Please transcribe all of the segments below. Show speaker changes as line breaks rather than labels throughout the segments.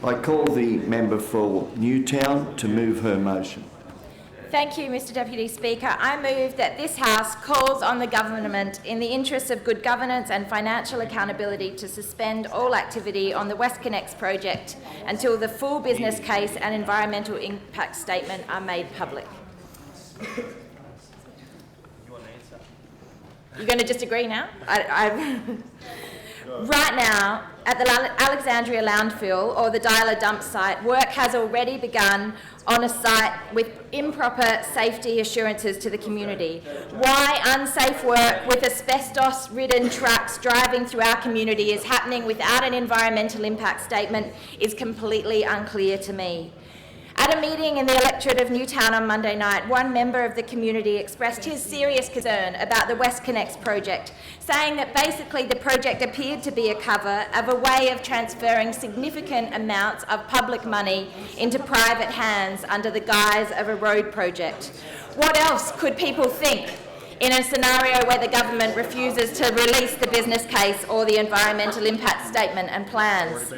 I call the member for Newtown to move her motion.
Thank you, Mr Deputy Speaker. I move that this House calls on the government, in the interests of good governance and financial accountability, to suspend all activity on the WestConnex project until the full business case and environmental impact statement are made public. You're going to just agree now? Right now, at the Alexandria landfill or the Dialer dump site, work has already begun on a site with improper safety assurances to the community. Why unsafe work with asbestos-ridden trucks driving through our community is happening without an environmental impact statement is completely unclear to me. At a meeting in the electorate of Newtown on Monday night, one member of the community expressed his serious concern about the WestConnex project, saying that basically the project appeared to be a cover of a way of transferring significant amounts of public money into private hands under the guise of a road project. What else could people think in a scenario where the government refuses to release the business case or the environmental impact statement and plans?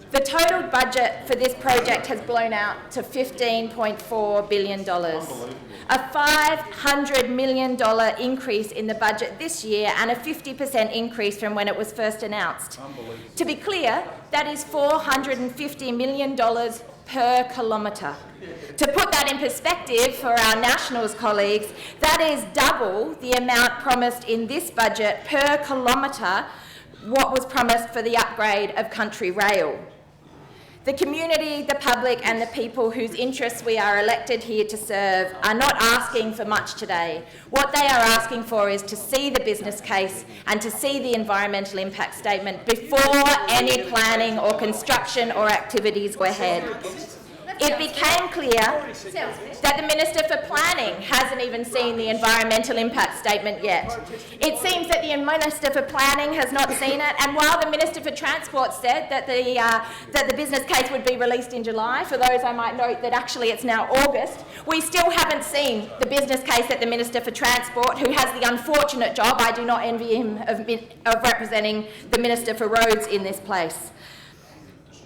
The total budget for this project has blown out to $15.4 billion. A $500 million increase in the budget this year and a 50% increase from when it was first announced. To be clear, that is $450 million per kilometre. To put that in perspective for our Nationals colleagues, that is double the amount promised in this budget per kilometre what was promised for the upgrade of Country Rail. The community, the public and the people whose interests we are elected here to serve are not asking for much today. What they are asking for is to see the business case and to see the environmental impact statement before any planning or construction or activities go ahead. It became clear that the Minister for Planning hasn't even seen the environmental impact statement yet. It seems that the Minister for Planning has not seen it, and while the Minister for Transport said that the business case would be released in July, for those I might note that actually it's now August, we still haven't seen the business case that the Minister for Transport, who has the unfortunate job, I do not envy him, of representing the Minister for Roads in this place.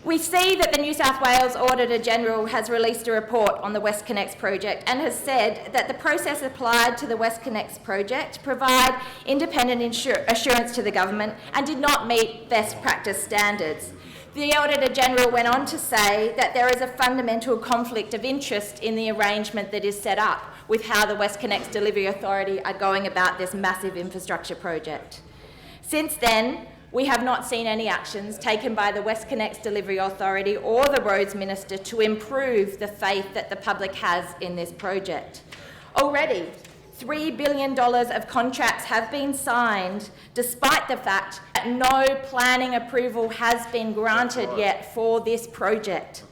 We see that the New South Wales Auditor-General has released a report on the WestConnex project and has said that the process applied to the WestConnex project provide independent assurance to the government and did not meet best practice standards. The Auditor-General went on to say that there is a fundamental conflict of interest in the arrangement that is set up with how the WestConnex Delivery Authority are going about this massive infrastructure project. Since then, we have not seen any actions taken by the WestConnex Delivery Authority or the Roads Minister to improve the faith that the public has in this project. Already, $3 billion of contracts have been signed despite the fact that no planning approval has been granted yet for this project.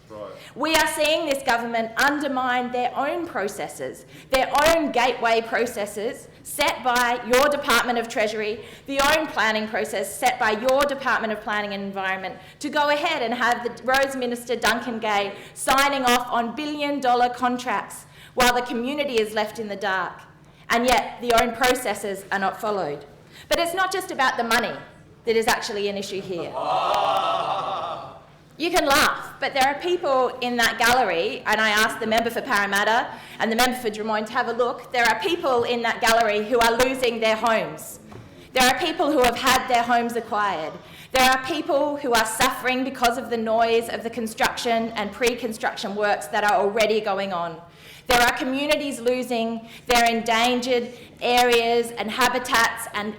We are seeing this government undermine their own processes, their own gateway processes set by your Department of Treasury, the own planning process set by your Department of Planning and Environment, to go ahead and have the Roads Minister Duncan Gay signing off on billion-dollar contracts while the community is left in the dark, and yet the own processes are not followed. But it's not just about the money that is actually an issue here. You can laugh, but there are people in that gallery, and I asked the member for Parramatta and the member for Drummoyne to have a look. There are people in that gallery who are losing their homes. There are people who have had their homes acquired. There are people who are suffering because of the noise of the construction and pre-construction works that are already going on. There are communities losing their endangered areas and habitats and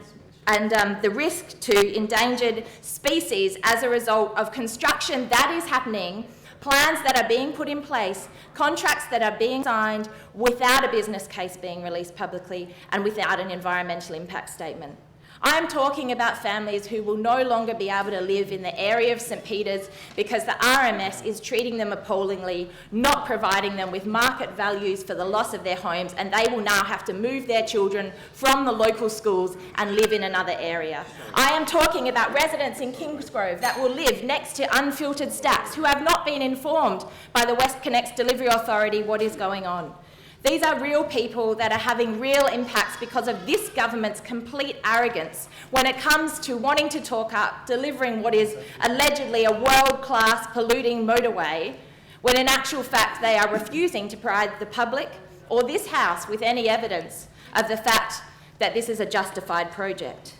the risk to endangered species as a result of construction that is happening, plans that are being put in place, contracts that are being signed without a business case being released publicly and without an environmental impact statement. I am talking about families who will no longer be able to live in the area of St Peters because the RMS is treating them appallingly, not providing them with market values for the loss of their homes, and they will now have to move their children from the local schools and live in another area. I am talking about residents in Kingsgrove that will live next to unfiltered stacks who have not been informed by the WestConnex Delivery Authority what is going on. These are real people that are having real impacts because of this government's complete arrogance when it comes to wanting to talk up delivering what is allegedly a world-class polluting motorway, when in actual fact they are refusing to provide the public or this House with any evidence of the fact that this is a justified project.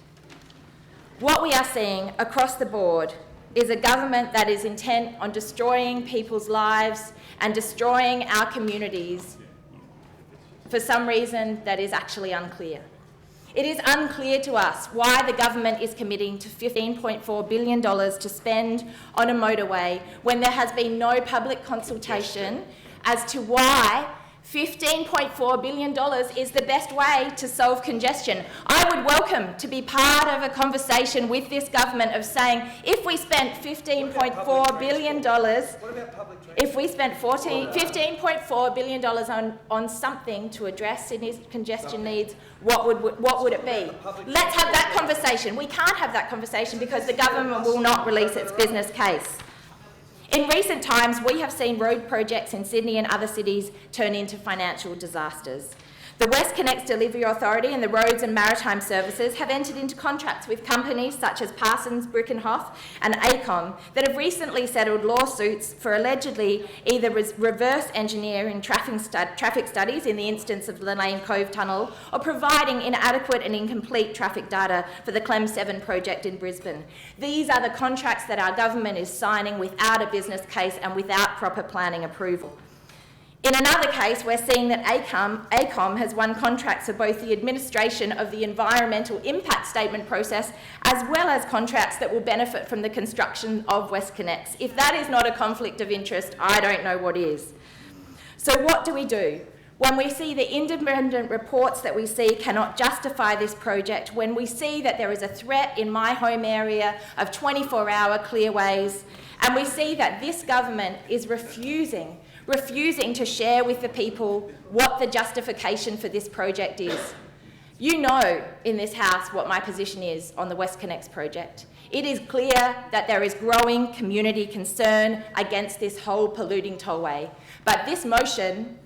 What we are seeing across the board is a government that is intent on destroying people's lives and destroying our communities for some reason that is actually unclear. It is unclear to us why the government is committing to $15.4 billion to spend on a motorway when there has been no public consultation as to why $15.4 billion is the best way to solve congestion. I would welcome to be part of a conversation with this government of saying, if we spent $15.4 billion, if we spent $15.4 billion on something to address Sydney's congestion needs, what would it be? Let's have that conversation. We can't have that conversation because the government will not release its business case. In recent times, we have seen road projects in Sydney and other cities turn into financial disasters. The WestConnex Delivery Authority and the Roads and Maritime Services have entered into contracts with companies such as Parsons, Brickenhoff and ACOM that have recently settled lawsuits for allegedly either reverse engineering traffic studies in the instance of the Lane Cove Tunnel or providing inadequate and incomplete traffic data for the Clem 7 project in Brisbane. These are the contracts that our government is signing without a business case and without proper planning approval. In another case, we're seeing that ACOM has won contracts for both the administration of the environmental impact statement process as well as contracts that will benefit from the construction of WestConnex. If that is not a conflict of interest, I don't know what is. So what do? When we see the independent reports that we see cannot justify this project, when we see that there is a threat in my home area of 24-hour clearways, and we see that this government is refusing to share with the people what the justification for this project is. You know in this House what my position is on the WestConnex project. It is clear that there is growing community concern against this whole polluting tollway. But this motion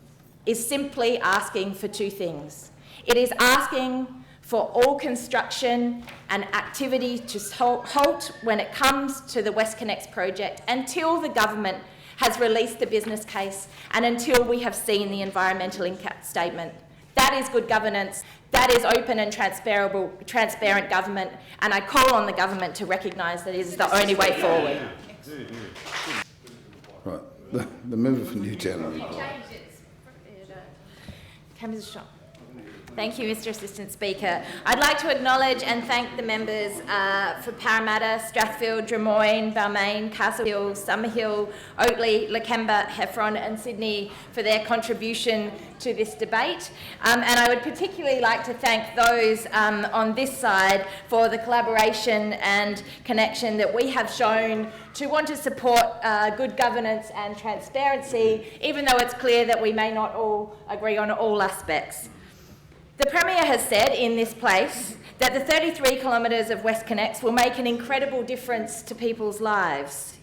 is simply asking for two things. It is asking for all construction and activity to halt when it comes to the WestConnex project until the government has released the business case and until we have seen the environmental impact statement. That is good governance. That is open and transparent government, and I call on the government to recognise that it is the only way forward.
Right, the member for Newtown.
Thank you, Mr Assistant Speaker. I'd like to acknowledge and thank the members for Parramatta, Strathfield, Drummoyne, Balmain, Castle Hill, Summerhill, Oatley, Lakemba, Heffron and Sydney for their contribution to this debate. And I would particularly like to thank those on this side for the collaboration and connection that we have shown to want to support good governance and transparency, even though it's clear that we may not all agree on all aspects. The Premier has said in this place that the 33 kilometres of WestConnex will make an incredible difference to people's lives.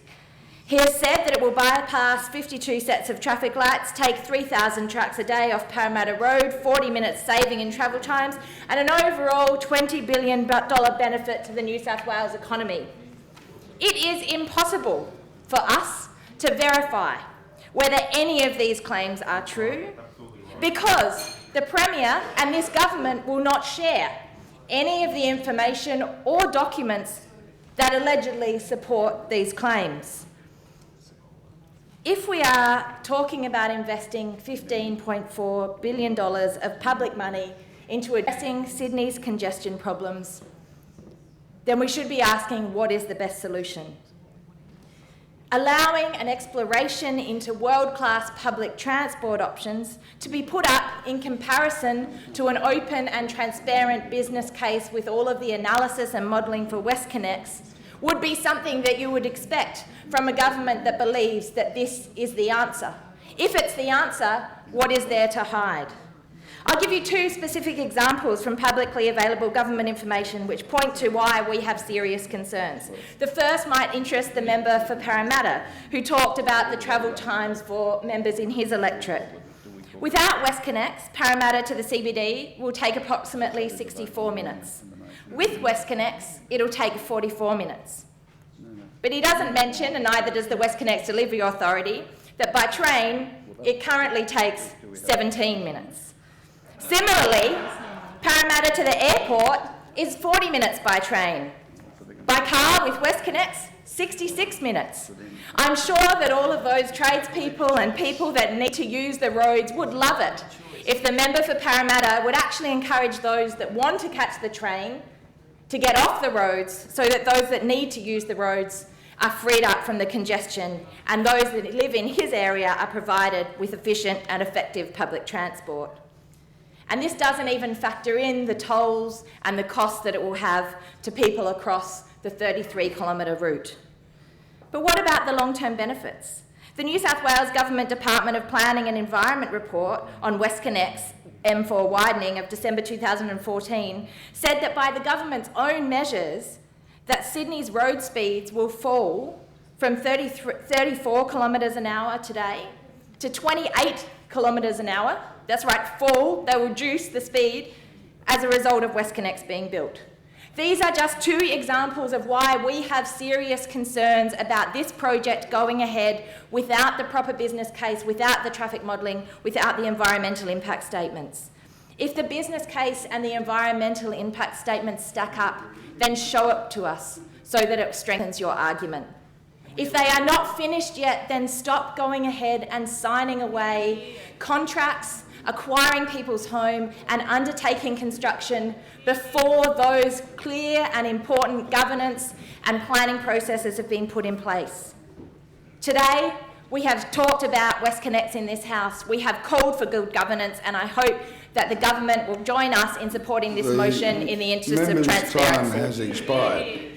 He has said that it will bypass 52 sets of traffic lights, take 3,000 trucks a day off Parramatta Road, 40 minutes saving in travel times, and an overall $20 billion benefit to the New South Wales economy. It is impossible for us to verify whether any of these claims are true because the Premier and this government will not share any of the information or documents that allegedly support these claims. If we are talking about investing $15.4 billion of public money into addressing Sydney's congestion problems, then we should be asking what is the best solution. Allowing an exploration into world-class public transport options to be put up in comparison to an open and transparent business case with all of the analysis and modelling for WestConnex would be something that you would expect from a government that believes that this is the answer. If it's the answer, what is there to hide? I'll give you two specific examples from publicly available government information which point to why we have serious concerns. The first might interest the member for Parramatta, who talked about the travel times for members in his electorate. Without WestConnex, Parramatta to the CBD will take approximately 64 minutes. With WestConnex, it'll take 44 minutes. But he doesn't mention, and neither does the WestConnex Delivery Authority, that by train, it currently takes 17 minutes. Similarly, Parramatta to the airport is 40 minutes by train. By car with WestConnex, 66 minutes. I'm sure that all of those tradespeople and people that need to use the roads would love it if the member for Parramatta would actually encourage those that want to catch the train to get off the roads so that those that need to use the roads are freed up from the congestion and those that live in his area are provided with efficient and effective public transport. And this doesn't even factor in the tolls and the costs that it will have to people across the 33-kilometre route. But what about the long-term benefits? The New South Wales Government Department of Planning and Environment report on WestConnex M4 widening of December 2014 said that by the government's own measures, that Sydney's road speeds will fall from 34 kilometres an hour today to 28 kilometres an hour. That's right, fall. They will reduce the speed as a result of WestConnex being built. These are just two examples of why we have serious concerns about this project going ahead without the proper business case, without the traffic modelling, without the environmental impact statements. If the business case and the environmental impact statements stack up, then show it to us so that it strengthens your argument. If they are not finished yet, then stop going ahead and signing away contracts, acquiring people's home and undertaking construction before those clear and important governance and planning processes have been put in place. Today, we have talked about WestConnex in this House. We have called for good governance, and I hope that the government will join us in supporting this motion in the interest of transparency.
Member's time has expired.